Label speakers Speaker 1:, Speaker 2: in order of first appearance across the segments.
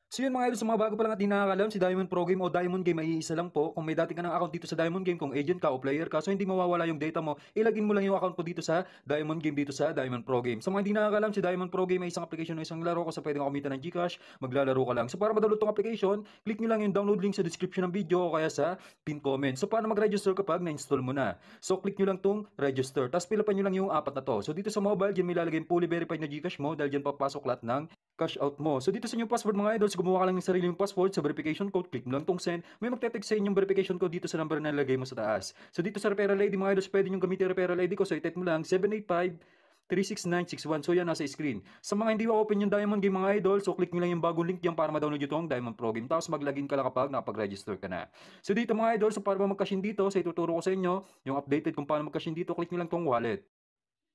Speaker 1: So yun mga idol, sa mga bago pa lang at di nakakalam, si Diamond Pro Game o Diamond Game ay iisa lang po. Kung may dati ka ng account dito sa Diamond Game, kung agent ka o player ka, so hindi mawawala yung data mo, ilagin mo lang yung account mo dito sa Diamond Game dito sa Diamond Pro Game. Sa mga hindi nakakalam, si Diamond Pro Game ay isang application o isang laro kung sa pwede ka kumita ng GCash, maglalaro ka lang. So para ma-download tong application, click nyo lang yung download link sa description ng video o kaya sa pin comment. So paano mag-register kapag na-install mo na? So click nyo lang tong register, tapos pilapan nyo lang yung apat na to. So dito sa mobile, dyan may lalagay yung fully verified na GCash mo dahil dyan papasok lahat ng cash out mo. So dito sa inyong password mga idol, so gumawa ka lang ng sarili mong password sa verification code, click mo lang tong send. May magte-text sa inyong verification code dito sa number na nilagay mo sa taas. So dito sa referral ID mga idol, so pwede nyo gamitin yung referral ID ko. So i-type mo lang 785 36961. So yan nasa screen. Sa mga hindi open yung Diamond Game mga idol, so click nyo lang yung bagong link diyan para ma-download nyo tong Diamond Pro Game. Tapos mag-login ka lang kapag nakapag-register ka na. So dito mga idol, so para ba mag-cash in dito, so ituturo ko sa inyo yung updated kung paano mag-cash in dito, click nyo lang tong wallet.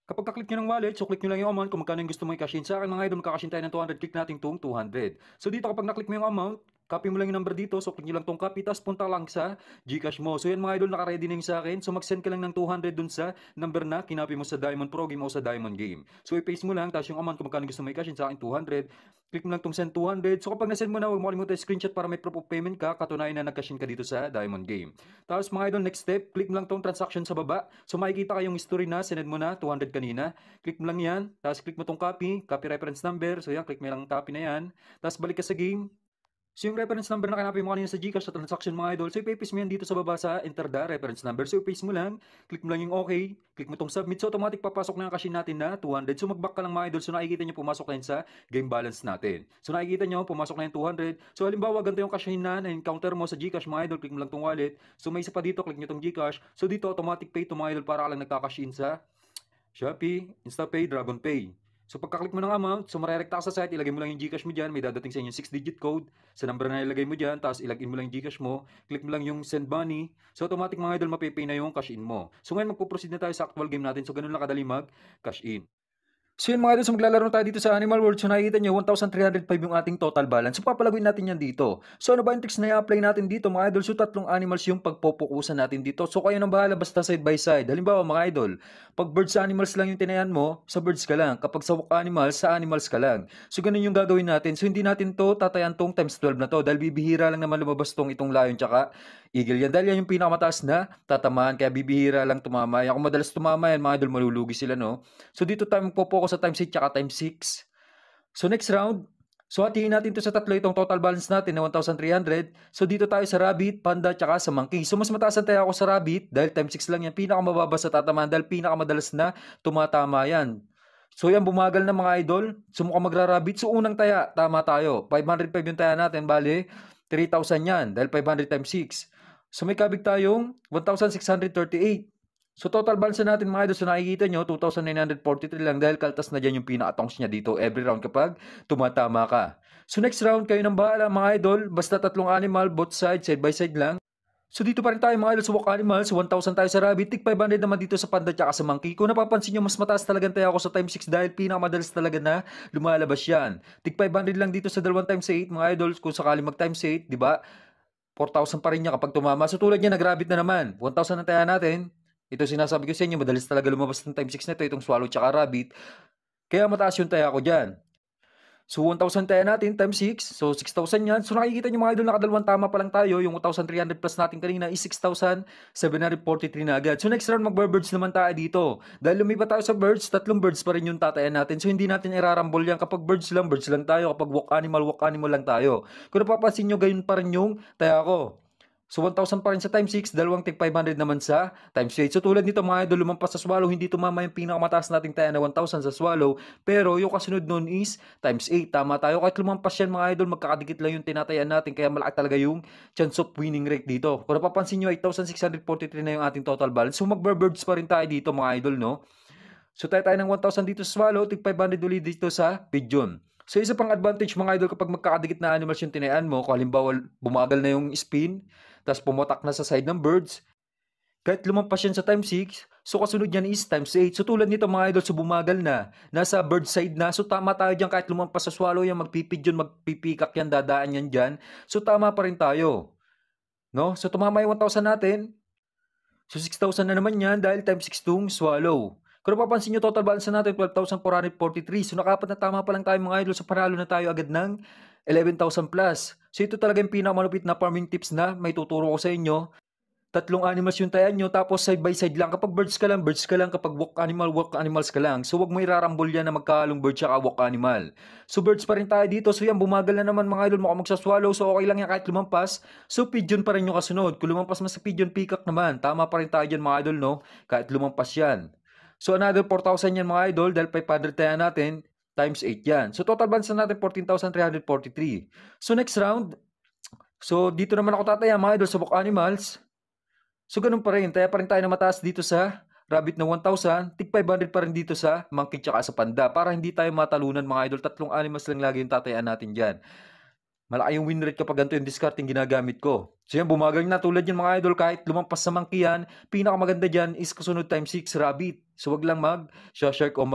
Speaker 1: Kapag ka-click nyo ng wallet, so click nyo lang yung amount kung magkano yung gusto mo i-cash in. Sa akin mga idol, magka-cash in tayo ng 200, click natin tong 200. So dito kapag na-click mo yung amount, copy mo lang yung number dito, so click nyo lang tong copy, tapos punta lang sa Gcash mo. So yan mga idol, naka-ready na yung sa akin. So mag-send ka lang ng 200 dun sa number na kinopy mo sa Diamond Pro Game o sa Diamond Game. So i-paste mo lang, tapos yung amount kung magkano gusto mo i-cash in, sa akin 200. Click mo lang tong send 200. So kapag na-send mo na, huwag mo kalimutan screenshot para may proof of payment ka, katunayan na nag-cash in ka dito sa Diamond Game. Tapos mga idol, next step, click mo lang tong transaction sa baba. So makikita kayong history na, sinend mo na 200 kanina. Click mo lang yan, tapos click mo tong copy, copy reference number. So yan, click mo lang copy na yan. Tapos balik ka sa game. So yung reference number na kinapin mo kanina sa Gcash sa transaction mga idol, so ipapaste mo yan dito sa baba sa enter the reference number. So ipaste mo lang, click mo lang yung okay, click mo tong submit. So automatic papasok na ang cash in natin na 200. So mag-back ka lang mga idol, so nakikita nyo pumasok na yun sa game balance natin. So nakikita nyo pumasok na yung 200. So halimbawa ganito yung cash in na encounter mo sa Gcash mga idol, click mo lang tong wallet. So may isa pa dito, click nyo tong Gcash. So dito automatic pay to mga idol para ka lang nagka-cash in sa Shopee, InstaPay, DragonPay. So pagka-click mo ng amount, so marerekta ka sa site, ilagay mo lang yung GCash mo dyan, may dadating sa inyo 6-digit code sa number na ilagay mo dyan, tapos ilagay mo lang yung GCash mo, click mo lang yung send money, so automatic mga idol mapipay na yung cash in mo. So ngayon magpo-proceed na tayo sa actual game natin, so ganun lang kadali mag-cash in. So yun mga idol, so maglalaro tayo dito sa Animal World. So nakikita nyo, 1,305 yung ating total balance. So papalaguin natin yan dito. So ano ba yung tricks na i-apply natin dito mga idol? So tatlong animals yung pagpopokusan natin dito. So kayo nang bahala basta side by side. Halimbawa mga idol, pag birds sa animals lang yung tinayan mo, sa birds ka lang. Kapag sa animals, sa animals ka lang. So ganun yung gagawin natin. So hindi natin to tatayan tong times 12 na to. Dahil bibihira lang naman lumabas itong lion tsaka eagle yan. Dahil yan yung pinakamataas na tatamaan. Kaya bibihira lang tumama. Yan, kung madalas tumama yan mga idol, malulugi sila no. So dito tayo magpo-focus sa times 8 tsaka times 6. So next round, so hatiin natin to sa tatlo itong total balance natin na 1,300. So dito tayo sa rabbit, panda, tsaka sa monkey. So mas mataas ang tayo ako sa rabbit dahil times 6 lang yan. Pinakamababa sa tatamaan dahil pinakamadalas na tumatama yan. So yan, bumagal na mga idol. So mukhang magra-rabbit. So unang taya, tama tayo. 505 yung taya natin, bali 3,000 yan dahil 500 times 6. So may kabig tayong 1,638. So total balance na natin mga idol, so nakikita nyo, 2,943 lang dahil kaltas na dyan yung pinaka-tongs niya dito every round kapag tumatama ka. So next round, kayo nang bahala mga idol, basta tatlong animal, both sides, side by side lang. So dito pa rin tayo mga idol sa walk animals, 1,000 tayo sa rabbit, tig 500 naman dito sa panda tsaka sa monkey. Kung napapansin nyo, mas mataas talaga tayo ako sa times 6 dahil pinakamadalas talaga na lumalabas yan. Tig 500 lang dito sa dalawang times 8 mga idol, kung sakali mag times 8, di ba? 4,000 pa rin niya kapag tumama. So tulad niya, nag-rabbit na naman. 1,000 ang taya natin. Ito sinasabi ko sa inyo, madalas talaga lumabas ng time 6 na ito, itong swallow tsaka rabbit. Kaya mataas yung taya ko dyan. So 1,000 taya natin times 6, so 6,000 yan. So nakikita nyo mga idol, nakadalawang tama pa lang tayo. Yung 1,300 plus natin kanina is 6,743 na agad. So next round, magbe-birds naman tayo dito. Dahil lumipat tayo sa birds, tatlong birds pa rin yung tatayan natin. So hindi natin irarambol yan. Kapag birds lang tayo. Kapag walk animal lang tayo. Kung napapansin nyo, gayon pa rin yung taya ko. So 1,000 pa rin sa times 6, dalawang tig 500 naman sa times 8. So tulad nito mga idol, lumampas sa swallow, hindi tumama yung pinakamataas nating taya na 1,000 sa swallow. Pero yung kasunod nun is times 8. Tama tayo. Kahit lumampas yan mga idol, magkakadikit lang yung tinatayaan natin. Kaya malaki talaga yung chance of winning rate dito. Kung napapansin nyo, 8,643 na yung ating total balance. So magbe-birds pa rin tayo dito mga idol, no? So tayo ng 1,000 dito sa swallow, tig 500 ulit dito sa pigeon. So isa pang advantage mga idol kapag magkakadikit na animals yung tinayaan mo, kung halimbawa bumagal na yung spin, tapos pumotak na sa side ng birds, kahit lumampas yan sa times 6, so kasunod yan is times 8. So tulad nito mga idol, so bumagal na, nasa bird side na, so tama tayo dyan kahit lumampas sa swallow yan, magpipidyon, magpipikak yan, dadaan yan dyan. So tama pa rin tayo. No? So tumama yung 1,000 natin, so 6,000 na naman yan dahil times 6 tong swallow. Kung napapansin nyo, total balance na natin 12,443. So nakapat na tama pa lang tayo mga idol. So panalo na tayo agad ng 11,000 plus. So ito talaga yung pinakamalupit na farming tips na may tuturo ko sa inyo. Tatlong animals yung tayan nyo, tapos side by side lang. Kapag birds ka lang, birds ka lang. Kapag walk animals ka lang. So wag mo irarambol yan na magkahalong bird tsaka walk animal. So birds pa rin tayo dito. So yan, bumagal na naman mga idol. Mukhang magsaswallow. So okay lang yan kahit lumampas. So pigeon pa rin yung kasunod. Kung lumampas mas sa pigeon, peacock naman. Tama pa rin tayo dyan mga idol, no? Kahit lumampas yan. So another 4,000 yan mga idol. Dahil 500 tayo natin, times 8 yan. So total balance na natin 14,343. So next round. So dito naman ako tataya mga idol sa walk animals. So ganun pa rin, taya pa rin tayo na mataas dito sa rabbit na 1,000, tig 500 pa rin dito sa monkey tsaka sa panda para hindi tayo matalunan mga idol. Tatlong animals lang lagi yung tatayaan natin dyan. Malaki yung win rate kapag ganito yung discarding ginagamit ko. So yan, bumagal na tulad yung mga idol kahit lumampas sa monkey yan. Pinakamaganda dyan is kasunod times 6 rabbit. So wag lang shark o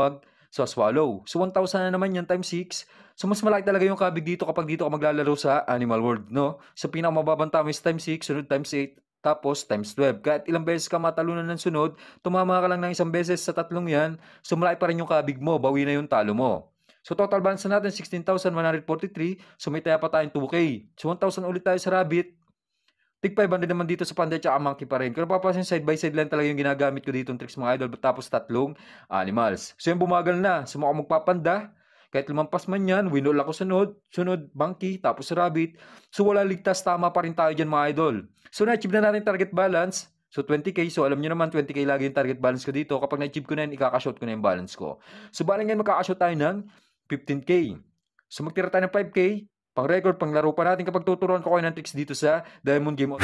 Speaker 1: swallow. So 1,000 na naman yan times 6. So mas malaki talaga yung kabig dito kapag dito ka maglalaro sa Animal World, no? So pinakamababang tama is times 6, sunod times 8, tapos times 12. Kahit ilang beses ka matalunan ng sunod, tumama ka lang ng isang beses sa tatlong yan, so malaki pa rin yung kabig mo, bawi na yung talo mo. So total balance na natin 16,143, so may taya pa tayong 2K. So 1,000 ulit tayo sa rabbit, tig 500 naman dito sa panda at monkey pa rin. Kung napapansin, side by side lang talaga yung ginagamit ko dito ng tricks mga idol, tapos tatlong animals. So yung bumagal na, so mukhang magpapanda, kahit lumampas man yan, winol ako sunod monkey, tapos rabbit. So wala ligtas, tama pa rin tayo dyan mga idol. So na-achieve na natin target balance. So 20K, so alam nyo naman 20K lagi yung target balance ko dito. Kapag na-achieve ko na yan, ikakashot ko na yung balance ko. So bali ngayon magkakashot tayo ng 15K. So magtira tayo ng 5K. Pang record, pang laro pa natin kapag tuturuan ko kayo ng tricks dito sa Diamond Game.